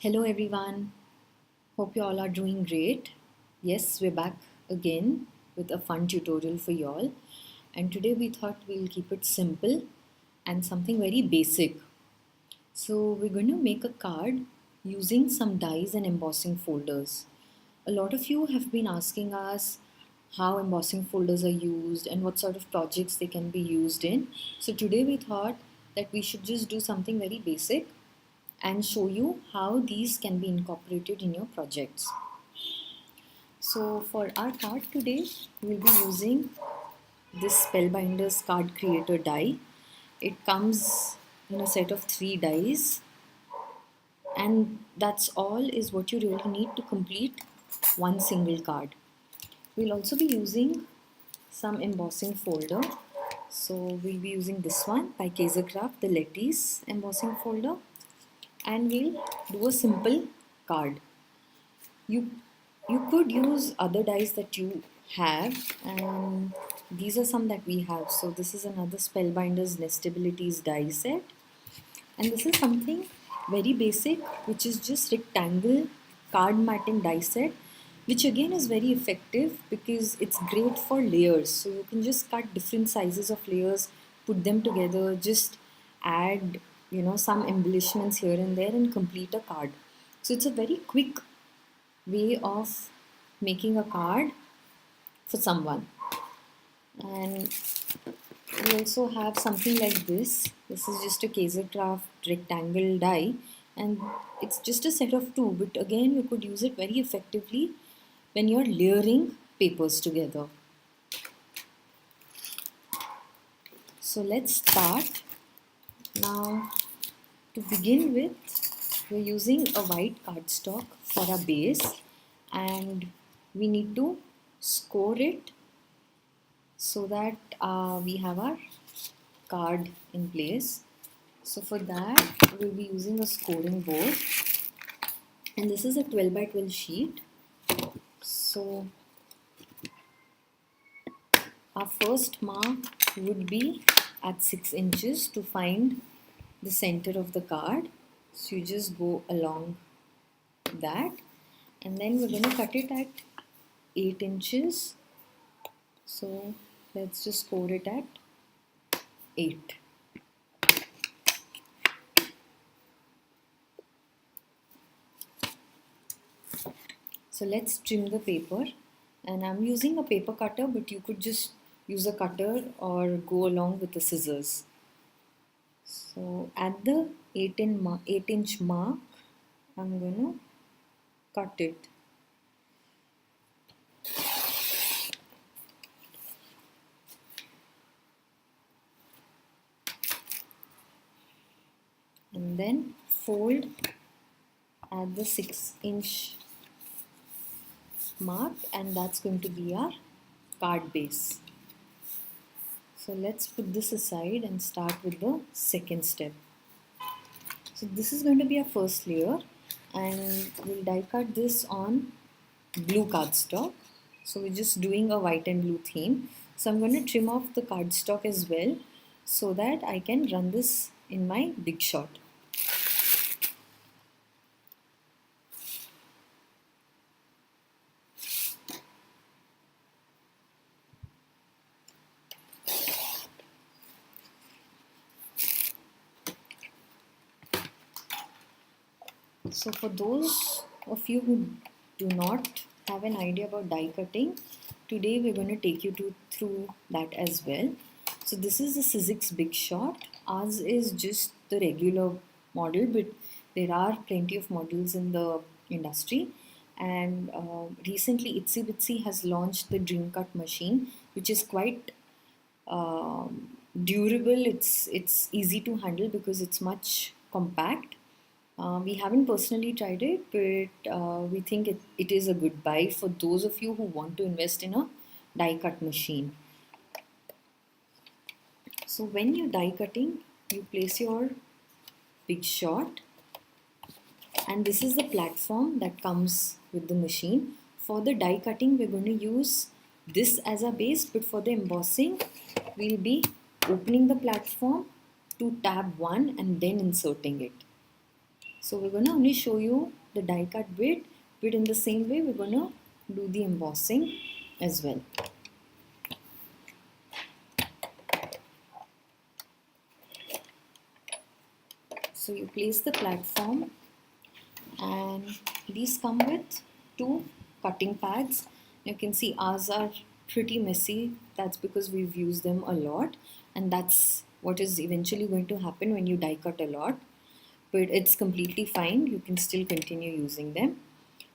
Hello everyone, hope you all are doing great. Yes, we're back again with a fun tutorial for you all. And today we thought we'll keep it simple and something very basic. So we're going to make a card using some dies and embossing folders. A lot of you have been asking us how embossing folders are used and what sort of projects they can be used in. So today we thought that we should just do something very basic and show you how these can be incorporated in your projects. So for our card today, we'll be using this Spellbinders card creator die. It comes in a set of 3 dies, and that's all is what you really need to complete one single card. We'll also be using some embossing folder. So we'll be using this one by Kaisercraft, the Lattice embossing folder, and we'll do a simple card. You could use other dies that you have, and these are some that we have. So this is another Spellbinders Nestabilities die set, and this is something very basic, which is just rectangle card matting die set, which again is very effective because it's great for layers. So you can just cut different sizes of layers, put them together, just add some embellishments here and there and complete a card. So it's a very quick way of making a card for someone. And we also have something like this. This is just a Kaisercraft rectangle die, and it's just a set of 2, but again you could use it very effectively when you're layering papers together. So let's start. Now to begin with, we're using a white cardstock for our base, and we need to score it so that we have our card in place. So for that, we'll be using a scoring board, and this is a 12 by 12 sheet. So our first mark would be at 6 inches to find the center of the card. So you just go along that, and then we're going to cut it at 8 inches. So let's just score it at 8. So let's trim the paper, and I'm using a paper cutter, but you could just use a cutter or go along with the scissors. So at the 8-inch mark, I'm going to cut it. And then fold at the 6-inch mark, and that's going to be our card base. So let's put this aside and start with the second step. So this is going to be our first layer, and we'll die cut this on blue cardstock. So we're just doing a white and blue theme. So I'm going to trim off the cardstock as well so that I can run this in my Big Shot. So for those of you who do not have an idea about die cutting, today we're going to take you through that as well. So this is the Sizzix Big Shot. Ours is just the regular model, but there are plenty of models in the industry. And recently Itsy Bitsy has launched the Dream Cut machine, which is quite durable. It's easy to handle because it's much compact. We haven't personally tried it, but we think it is a good buy for those of you who want to invest in a die cut machine. So when you're die cutting, you place your Big Shot, and this is the platform that comes with the machine. For the die cutting, we're going to use this as a base, but for the embossing, we'll be opening the platform to tab 1 and then inserting it. So we're going to only show you the die cut bit, but in the same way we're going to do the embossing as well. So you place the platform, and these come with 2 cutting pads. You can see ours are pretty messy. That's because we've used them a lot, and that's what is eventually going to happen when you die cut a lot. But it's completely fine. You can still continue using them.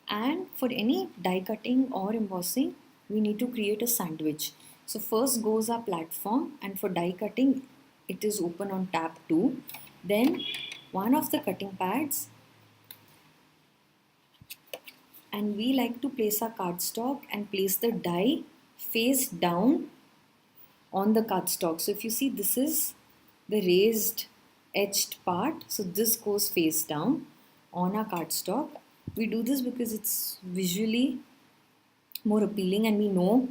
And for any die cutting or embossing, we need to create a sandwich. So first goes our platform, and for die cutting, it is open on tab 2. Then one of the cutting pads, and we like to place our cardstock and place the die face down on the cardstock. So if you see, this is the raised edged part, so this goes face down on our cardstock. We do this because it's visually more appealing and we know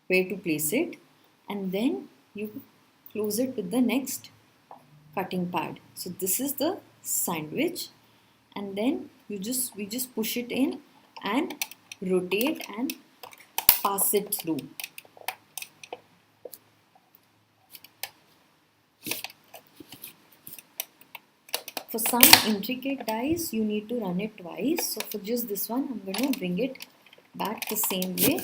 where to place it. And then you close it with the next cutting pad. So this is the sandwich, and then we just push it in and rotate and pass it through. For some intricate dies, you need to run it twice. So for just this one, I'm going to bring it back the same way.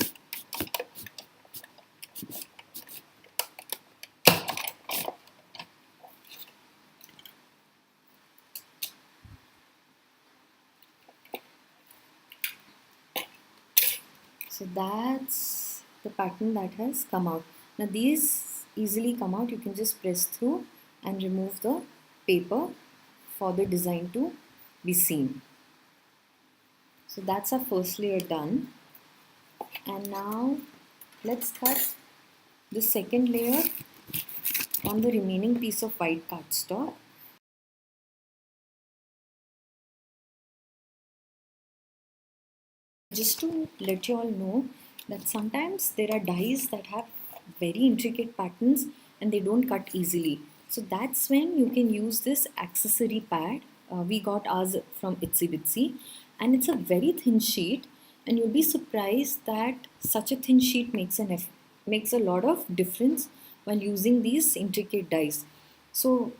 So that's the pattern that has come out. Now these easily come out. You can just press through and remove the paper for the design to be seen. So that's our first layer done. And now let's cut the second layer on the remaining piece of white cardstock. Just to let you all know that sometimes there are dies that have very intricate patterns and they don't cut easily. So that's when you can use this accessory pad. We got ours from Itsy Bitsy, and it's a very thin sheet, and you'll be surprised that such a thin sheet makes a lot of difference while using these intricate dies. So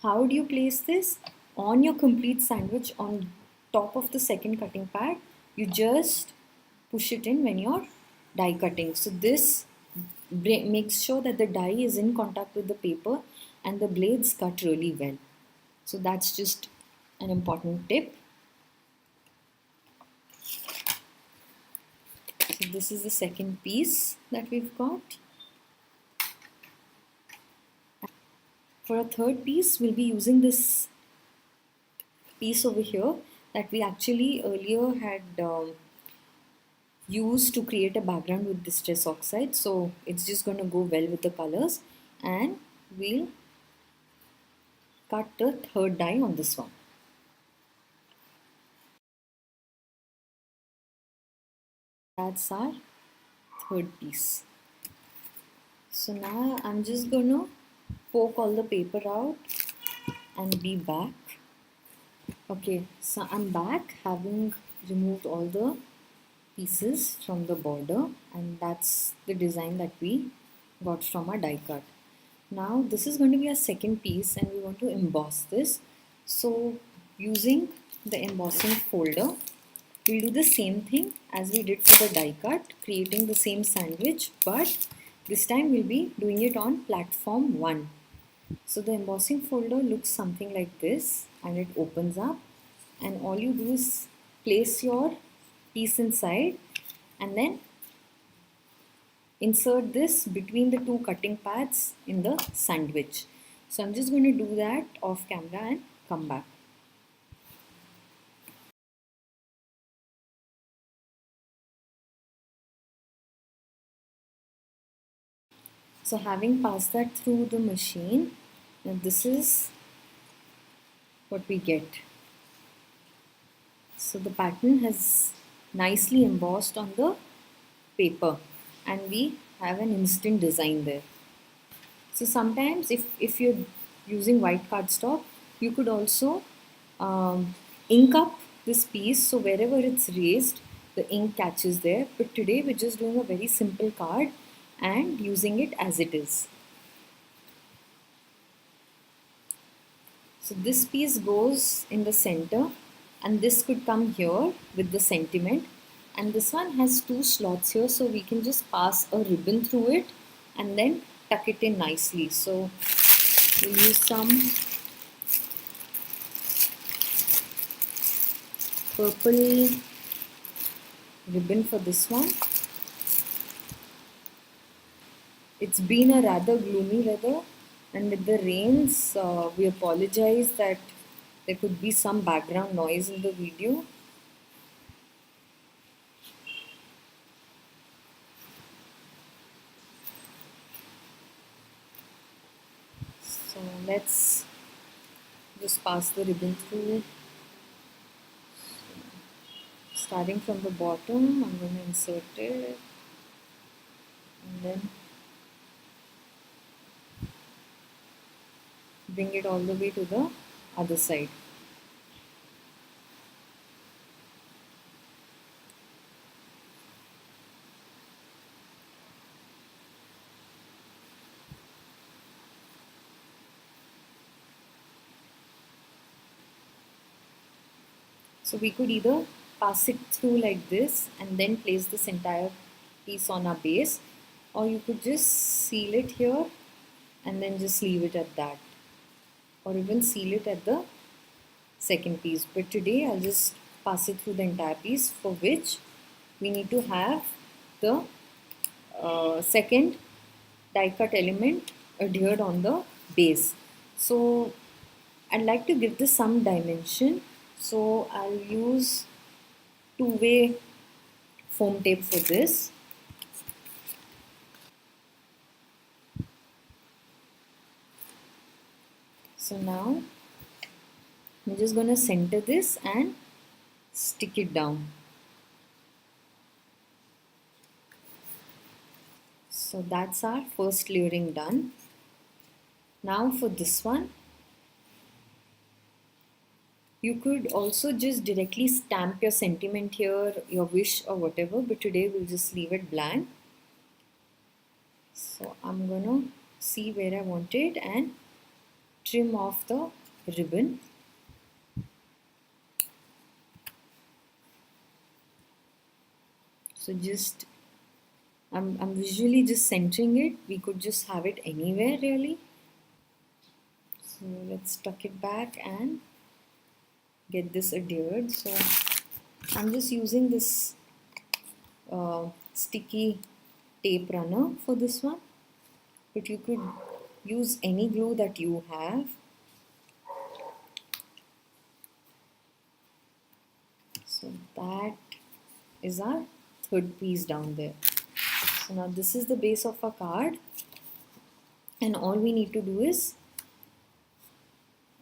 how do you place this? On your complete sandwich on top of the second cutting pad, you just push it in when you're die cutting. So this makes sure that the die is in contact with the paper and the blades cut really well. So that's just an important tip. So this is the second piece that we've got. For a third piece, we'll be using this piece over here that we actually earlier had used to create a background with distress oxide. So it's just going to go well with the colors, and we'll cut the third die on this one. That's our third piece. So now I'm just going to poke all the paper out and be back. Okay, so I'm back, having removed all the pieces from the border, and that's the design that we got from our die cut. Now this is going to be our second piece, and we want to emboss this. So using the embossing folder, we'll do the same thing as we did for the die cut, creating the same sandwich, but this time we'll be doing it on platform 1. So the embossing folder looks something like this, and it opens up, and all you do is place your piece inside and then insert this between the 2 cutting pads in the sandwich. So I'm just going to do that off camera and come back. So having passed that through the machine, now this is what we get. So the pattern has nicely embossed on the paper, and we have an instant design there. So sometimes if you're using white cardstock, you could also ink up this piece, so wherever it's raised the ink catches there. But today we're just doing a very simple card and using it as it is. So this piece goes in the center, and this could come here with the sentiment, and this one has two slots here, so we can just pass a ribbon through it and then tuck it in nicely. So we'll use some purple ribbon for this one. It's been a rather gloomy weather, and with the rains, we apologize that there could be some background noise in the video. So let's just pass the ribbon through. Starting from the bottom, I'm going to insert it, and then bring it all the way to the other side. So we could either pass it through like this and then place this entire piece on our base, or you could just seal it here and then just leave it at that, or even seal it at the second piece. But today I'll just pass it through the entire piece, for which we need to have the second die cut element adhered on the base. So I'd like to give this some dimension, so I'll use two-way foam tape for this. So now I'm just going to center this and stick it down. So that's our first layering done. Now for this one, you could also just directly stamp your sentiment here, your wish or whatever, but today we'll just leave it blank. So I'm gonna see where I want it and trim off the ribbon. So just I'm visually just centering it. We could just have it anywhere really. So let's tuck it back and get this adhered. So I'm just using this sticky tape runner for this one, but you could use any glue that you have. So that is our third piece down there. So now this is the base of our card, and all we need to do is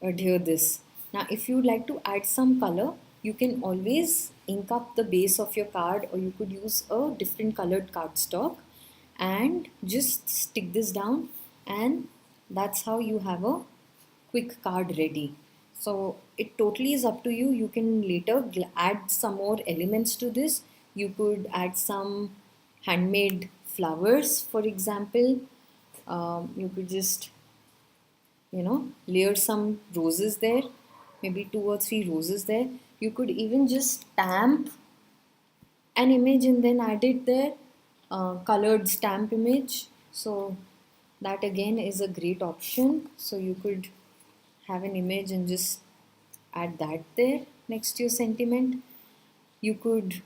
adhere this. Now if you would like to add some color, you can always ink up the base of your card, or you could use a different colored cardstock and just stick this down, and that's how you have a quick card ready. So it totally is up to you. You can later add some more elements to this. You could add some handmade flowers, for example. You could just layer some roses there, maybe 2 or 3 roses there. You could even just stamp an image and then add it there, colored stamp image. So that again is a great option. So you could have an image and just add that there next to your sentiment. You could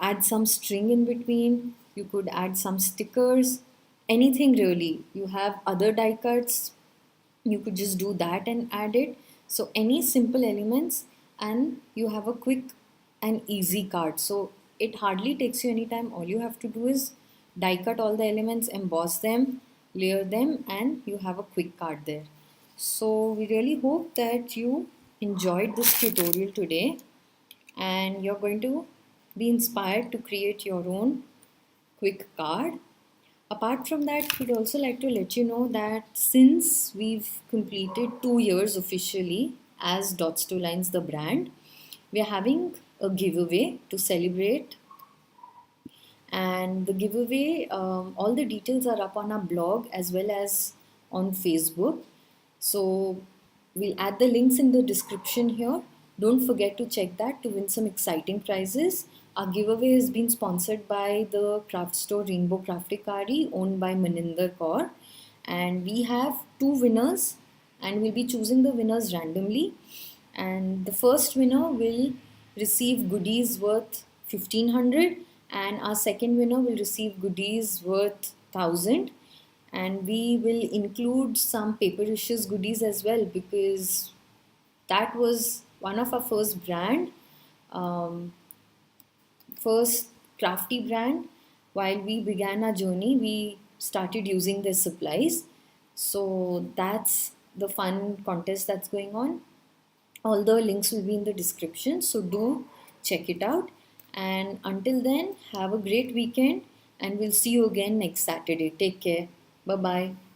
add some string in between. You could add some stickers, anything really. You have other die cuts, you could just do that and add it. So any simple elements, and you have a quick and easy card. So it hardly takes you any time. All you have to do is die cut all the elements, emboss them, layer them, and you have a quick card there. So we really hope that you enjoyed this tutorial today, and you're going to be inspired to create your own quick card. Apart from that, we'd also like to let you know that since we've completed 2 years officially as Dots to Lines the brand. We are having a giveaway to celebrate, and the giveaway, all the details are up on our blog as well as on Facebook. So we'll add the links in the description here. Don't forget to check that to win some exciting prizes. Our giveaway has been sponsored by the craft store Rainbow Crafticari, owned by Maninder Kaur, and we have two winners, and we'll be choosing the winners randomly. And the first winner will receive goodies worth 1500, and our second winner will receive goodies worth 1000. And we will include some paper issues goodies as well, because that was one of our first brand, first crafty brand. While we began our journey, we started using their supplies. So that's the fun contest that's going on. All the links will be in the description, so do check it out. And until then, have a great weekend, and we'll see you again next Saturday. Take care. Bye bye.